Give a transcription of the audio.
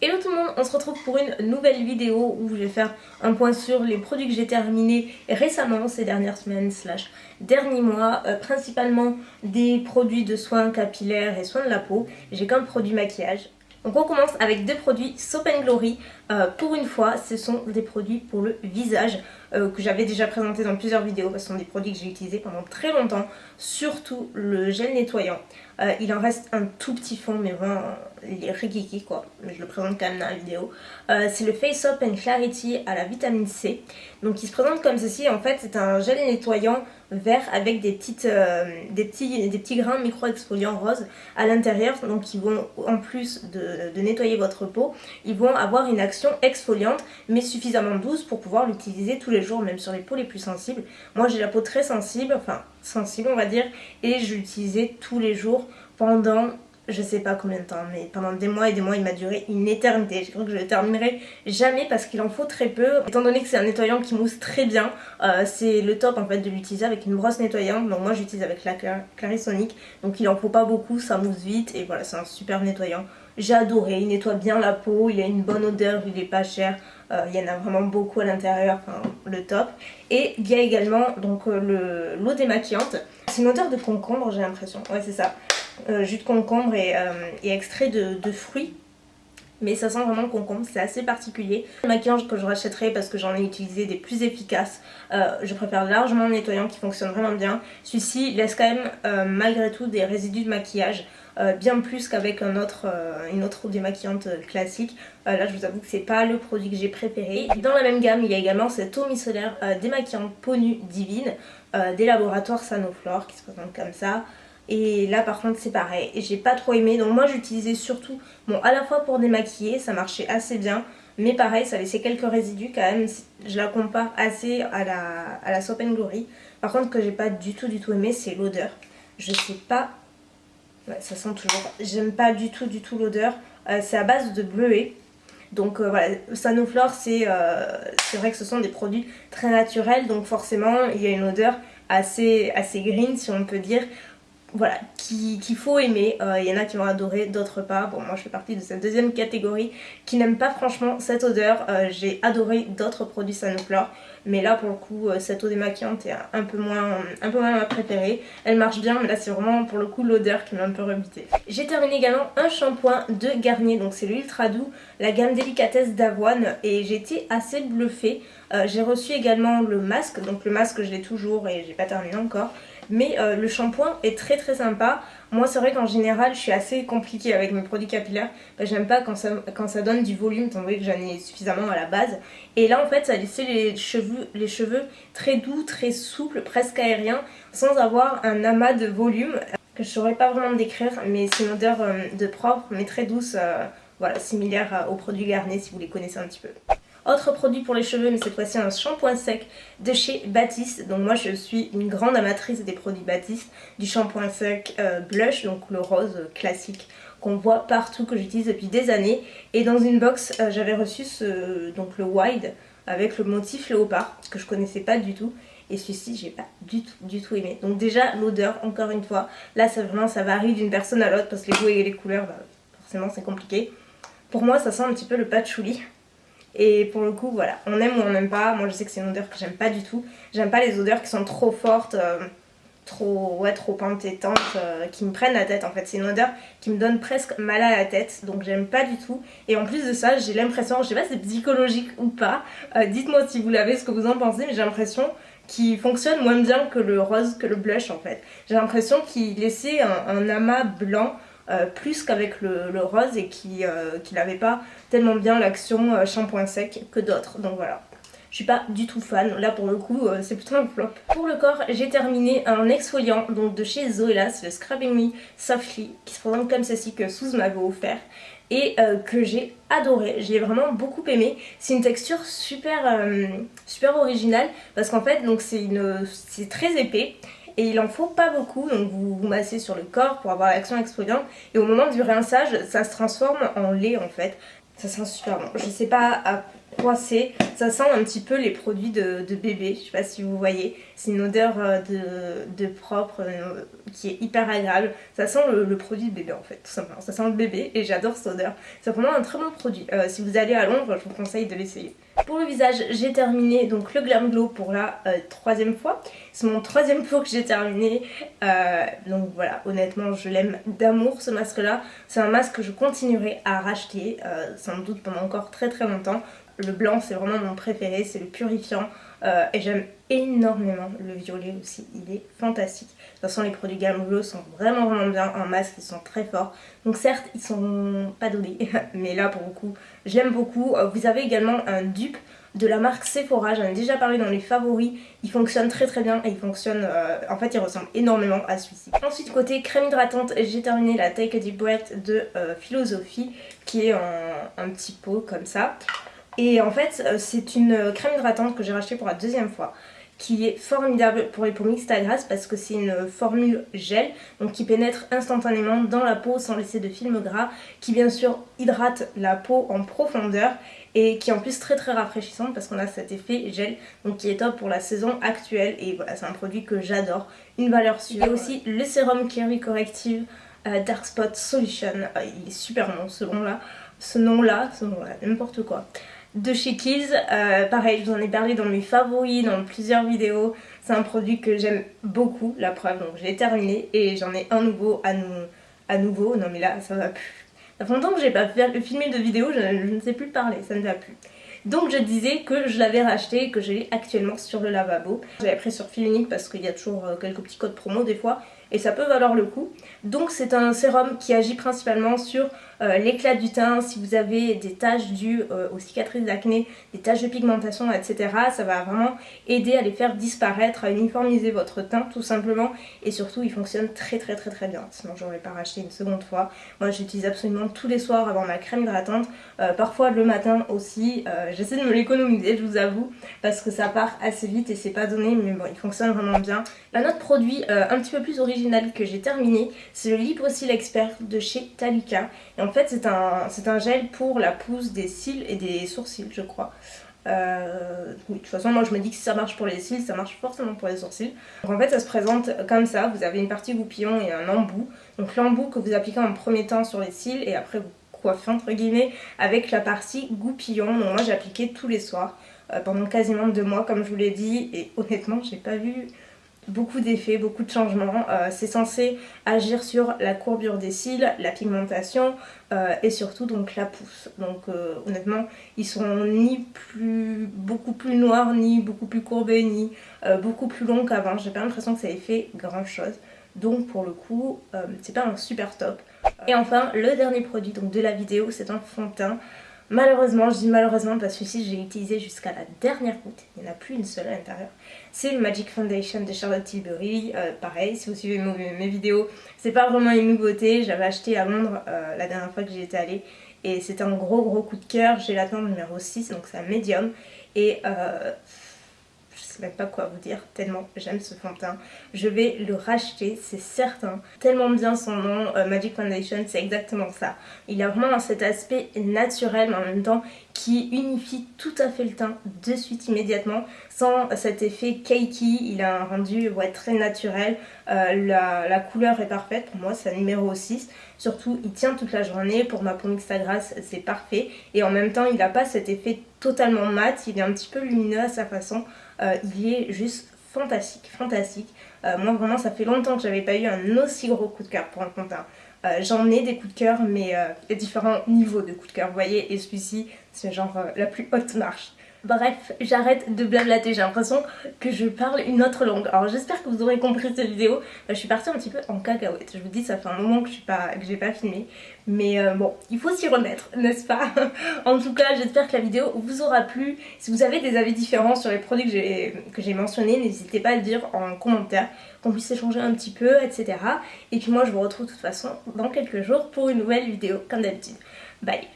Hello tout le monde, on se retrouve pour une nouvelle vidéo où je vais faire un point sur les produits que j'ai terminés récemment ces dernières semaines / derniers mois, principalement des produits de soins capillaires et soins de la peau. J'ai qu'un produit maquillage. Donc on commence avec deux produits Soap & Glory. Pour une fois, ce sont des produits pour le visage que j'avais déjà présenté dans plusieurs vidéos parce que ce sont des produits que j'ai utilisés pendant très longtemps, surtout le gel nettoyant. Il en reste un tout petit fond, mais vraiment il est rikiki quoi, mais je le présente quand même dans la vidéo. C'est le Face Soap & Clarity à la vitamine C. Donc il se présente comme ceci. En fait c'est un gel nettoyant vert avec des petits grains micro-exfoliants roses à l'intérieur, donc qui vont, en plus de nettoyer votre peau, ils vont avoir une action exfoliante mais suffisamment douce pour pouvoir l'utiliser tous les jours, même sur les peaux les plus sensibles. Moi j'ai la peau très sensible, enfin sensible on va dire, et je l'utilisais tous les jours pendant je sais pas combien de temps, mais pendant des mois et des mois. Il m'a duré une éternité. Je crois que je le terminerai jamais parce qu'il en faut très peu. Étant donné que c'est un nettoyant qui mousse très bien, c'est le top en fait de l'utiliser avec une brosse nettoyante. Donc moi j'utilise avec la Clarisonic, donc il en faut pas beaucoup, ça mousse vite et voilà, c'est un super nettoyant. J'ai adoré, il nettoie bien la peau, il a une bonne odeur, il est pas cher, il y en a vraiment beaucoup à l'intérieur, enfin le top. Et il y a également donc l'eau démaquillante. C'est une odeur de concombre, j'ai l'impression, ouais c'est ça. Jus de concombre et extrait de fruits, mais ça sent vraiment le concombre, c'est assez particulier. Le maquillage que je rachèterai parce que j'en ai utilisé des plus efficaces, je préfère largement le nettoyant qui fonctionne vraiment bien. Celui-ci laisse quand même malgré tout des résidus de maquillage, bien plus qu'avec une autre eau démaquillante classique. Là je vous avoue que c'est pas le produit que j'ai préféré. Dans la même gamme il y a également cette eau micellaire démaquillante peau nue divine des laboratoires Sanoflore qui se présente comme ça. Et là par contre c'est pareil, et j'ai pas trop aimé, donc moi j'utilisais surtout, bon à la fois pour démaquiller, ça marchait assez bien, mais pareil ça laissait quelques résidus quand même. Je la compare assez à la Soap & Glory. Par contre que j'ai pas du tout aimé, c'est l'odeur. Je sais pas, ouais, ça sent toujours, j'aime pas du tout l'odeur. C'est à base de bleuet. Donc voilà, Sanoflore c'est vrai que ce sont des produits très naturels, donc forcément il y a une odeur assez green si on peut dire. Voilà, qu'il faut aimer. Il y en a qui vont adorer, d'autres pas. Bon, moi je fais partie de cette deuxième catégorie qui n'aime pas franchement cette odeur. J'ai adoré d'autres produits Sanoflore, mais là pour le coup cette eau démaquillante est un peu moins ma préférée. Elle marche bien, mais là c'est vraiment pour le coup l'odeur qui m'a un peu rebutée. J'ai terminé également un shampoing de Garnier, donc c'est le Ultra Doux, la gamme délicatesse d'avoine, et j'ai été assez bluffée. J'ai reçu également le masque, donc le masque je l'ai toujours et j'ai pas terminé encore. Mais le shampoing est très sympa. Moi c'est vrai qu'en général je suis assez compliquée avec mes produits capillaires. J'aime pas quand ça donne du volume, étant donné que j'en ai suffisamment à la base. Et là en fait ça a laissé les cheveux très doux, très souples, presque aériens, sans avoir un amas de volume que je saurais pas vraiment décrire. Mais c'est une odeur de propre mais très douce, voilà, similaire aux produits Garnier si vous les connaissez un petit peu. Autre produit pour les cheveux, mais cette fois-ci un shampoing sec de chez Batiste. Donc moi je suis une grande amatrice des produits Batiste, du shampoing sec blush, donc le rose classique qu'on voit partout, que j'utilise depuis des années. Et dans une box j'avais reçu donc le wide avec le motif léopard que je connaissais pas du tout. Et celui-ci j'ai pas du tout aimé. Donc déjà l'odeur, encore une fois, là ça varie d'une personne à l'autre parce que les goûts et les couleurs, bah, forcément c'est compliqué. Pour moi ça sent un petit peu le patchouli. Et pour le coup voilà, on aime ou on n'aime pas. Moi je sais que c'est une odeur que j'aime pas du tout. J'aime pas les odeurs qui sont trop fortes, trop entêtantes, qui me prennent la tête en fait. C'est une odeur qui me donne presque mal à la tête, donc j'aime pas du tout. Et en plus de ça j'ai l'impression, je sais pas si c'est psychologique ou pas, dites-moi si vous l'avez, ce que vous en pensez, mais j'ai l'impression qu'il fonctionne moins bien que le rose, que le blush en fait. J'ai l'impression qu'il laissait un amas blanc plus qu'avec le rose, et qui n'avait pas tellement bien l'action shampoing sec que d'autres. Donc voilà, je suis pas du tout fan. Là pour le coup c'est plutôt un flop. Pour le corps j'ai terminé un exfoliant donc de chez Zoella, c'est le Scrubbing Me Softly qui se présente comme ceci, que Suze m'avait offert et que j'ai adoré, j'ai vraiment beaucoup aimé. C'est une texture super originale parce qu'en fait donc c'est très épais et il en faut pas beaucoup, donc vous massez sur le corps pour avoir l'action exfoliante, et au moment du rinçage ça se transforme en lait en fait. Ça sent super bon. Je sais pas froissé. Ça sent un petit peu les produits de bébé, je sais pas si vous voyez. C'est une odeur de propre qui est hyper agréable. Ça sent le produit de bébé en fait, tout simplement. Ça sent le bébé et j'adore cette odeur. C'est vraiment un très bon produit. Si vous allez à Londres, je vous conseille de l'essayer. Pour le visage, j'ai terminé donc le Glam Glow pour la troisième fois. C'est mon troisième pot que j'ai terminé. Donc voilà, honnêtement, je l'aime d'amour ce masque-là. C'est un masque que je continuerai à racheter, sans doute pendant encore très longtemps. Le blanc, c'est vraiment mon préféré, c'est le purifiant. Et j'aime énormément le violet aussi, il est fantastique. De toute façon, les produits Glam Glow sont vraiment bien. En masque, ils sont très forts. Donc certes, ils sont pas donnés, mais là pour le coup, j'aime beaucoup. Vous avez également un dupe de la marque Sephora, j'en ai déjà parlé dans les favoris. Il fonctionne très bien et il fonctionne, en fait il ressemble énormément à celui-ci. Ensuite côté crème hydratante, j'ai terminé la Take a Deep Breath de Philosophy qui est un petit pot comme ça. Et en fait c'est une crème hydratante que j'ai rachetée pour la deuxième fois, qui est formidable pour les peaux mixtes à grasse parce que c'est une formule gel, donc qui pénètre instantanément dans la peau sans laisser de film gras, qui bien sûr hydrate la peau en profondeur et qui est en plus très rafraîchissante parce qu'on a cet effet gel, donc qui est top pour la saison actuelle. Et voilà, c'est un produit que j'adore, une valeur sûre. Il y a aussi le sérum Clear Corrective Dark Spot Solution, il est super bon ce nom là, n'importe quoi, de chez Kiehl's. Pareil, je vous en ai parlé dans mes favoris, dans plusieurs vidéos. C'est un produit que j'aime beaucoup, la preuve. Donc je l'ai terminé et j'en ai un nouveau à nouveau. Non mais là, ça va plus. Ça fait longtemps que j'ai pas filmé de vidéo, je ne sais plus parler, ça ne va plus. Donc je disais que je l'avais racheté et que je l'ai actuellement sur le lavabo. J'avais pris sur fil unique parce qu'il y a toujours quelques petits codes promo des fois. Et ça peut valoir le coup. Donc c'est un sérum qui agit principalement sur l'éclat du teint. Si vous avez des taches dues aux cicatrices d'acné, des taches de pigmentation, etc. Ça va vraiment aider à les faire disparaître, à uniformiser votre teint tout simplement. Et surtout il fonctionne très bien. Sinon j'aurais pas racheté une seconde fois. Moi j'utilise absolument tous les soirs avant ma crème hydratante. Parfois le matin aussi. J'essaie de me l'économiser, je vous avoue, parce que ça part assez vite et c'est pas donné. Mais bon, il fonctionne vraiment bien. Un autre produit un petit peu plus original que j'ai terminé, c'est le Lip-Osil Expert de chez Talika. Et en fait c'est un gel pour la pousse des cils et des sourcils, je crois. Oui, de toute façon moi je me dis que si ça marche pour les cils, ça marche forcément pour les sourcils. Donc en fait ça se présente comme ça, vous avez une partie goupillon et un embout. Donc l'embout que vous appliquez en premier temps sur les cils et après vous coiffez entre guillemets avec la partie goupillon. Donc moi j'ai appliqué tous les soirs pendant quasiment 2 mois comme je vous l'ai dit, et honnêtement j'ai pas vu beaucoup d'effets, beaucoup de changements. C'est censé agir sur la courbure des cils, la pigmentation et surtout donc la pousse. Donc honnêtement ils sont ni beaucoup plus noirs, ni beaucoup plus courbés, ni beaucoup plus longs qu'avant. J'ai pas l'impression que ça ait fait grand chose. Donc pour le coup c'est pas un super top. Et enfin le dernier produit donc de la vidéo, c'est un fond de teint. Malheureusement, je dis malheureusement parce que celui-ci je l'ai utilisé jusqu'à la dernière goutte, il n'y en a plus une seule à l'intérieur. C'est le Magic Foundation de Charlotte Tilbury. Pareil, si vous suivez mes vidéos, c'est pas vraiment une nouveauté. J'avais acheté à Londres la dernière fois que j'y étais allée et c'était un gros coup de cœur. J'ai la teinte numéro 6, donc c'est un médium. Et je sais même pas quoi vous dire, tellement j'aime ce fond de teint. Je vais le racheter, c'est certain. Tellement bien son nom, Magic Foundation, c'est exactement ça. Il a vraiment cet aspect naturel, mais en même temps qui unifie tout à fait le teint de suite, immédiatement, sans cet effet cakey. Il a un rendu très naturel. La couleur est parfaite, pour moi c'est un numéro 6. Surtout il tient toute la journée, pour ma peau mixte à grasse c'est parfait. Et en même temps il n'a pas cet effet totalement mat, il est un petit peu lumineux à sa façon. Il est juste fantastique. Moi vraiment ça fait longtemps que j'avais pas eu un aussi gros coup de cœur pour un fond de teint. J'en ai des coups de cœur, mais il y a différents niveaux de coups de cœur, vous voyez, et celui-ci c'est genre la plus haute marche. Bref, j'arrête de blablater, j'ai l'impression que je parle une autre langue. Alors j'espère que vous aurez compris cette vidéo. Je suis partie un petit peu en cacahuète. Je vous dis, ça fait un moment que j'ai pas filmé. Mais bon, il faut s'y remettre, n'est-ce pas? En tout cas, j'espère que la vidéo vous aura plu. Si vous avez des avis différents sur les produits que j'ai mentionnés, n'hésitez pas à le dire en commentaire, qu'on puisse échanger un petit peu, etc. Et puis moi, je vous retrouve de toute façon dans quelques jours pour une nouvelle vidéo, comme d'habitude. Bye!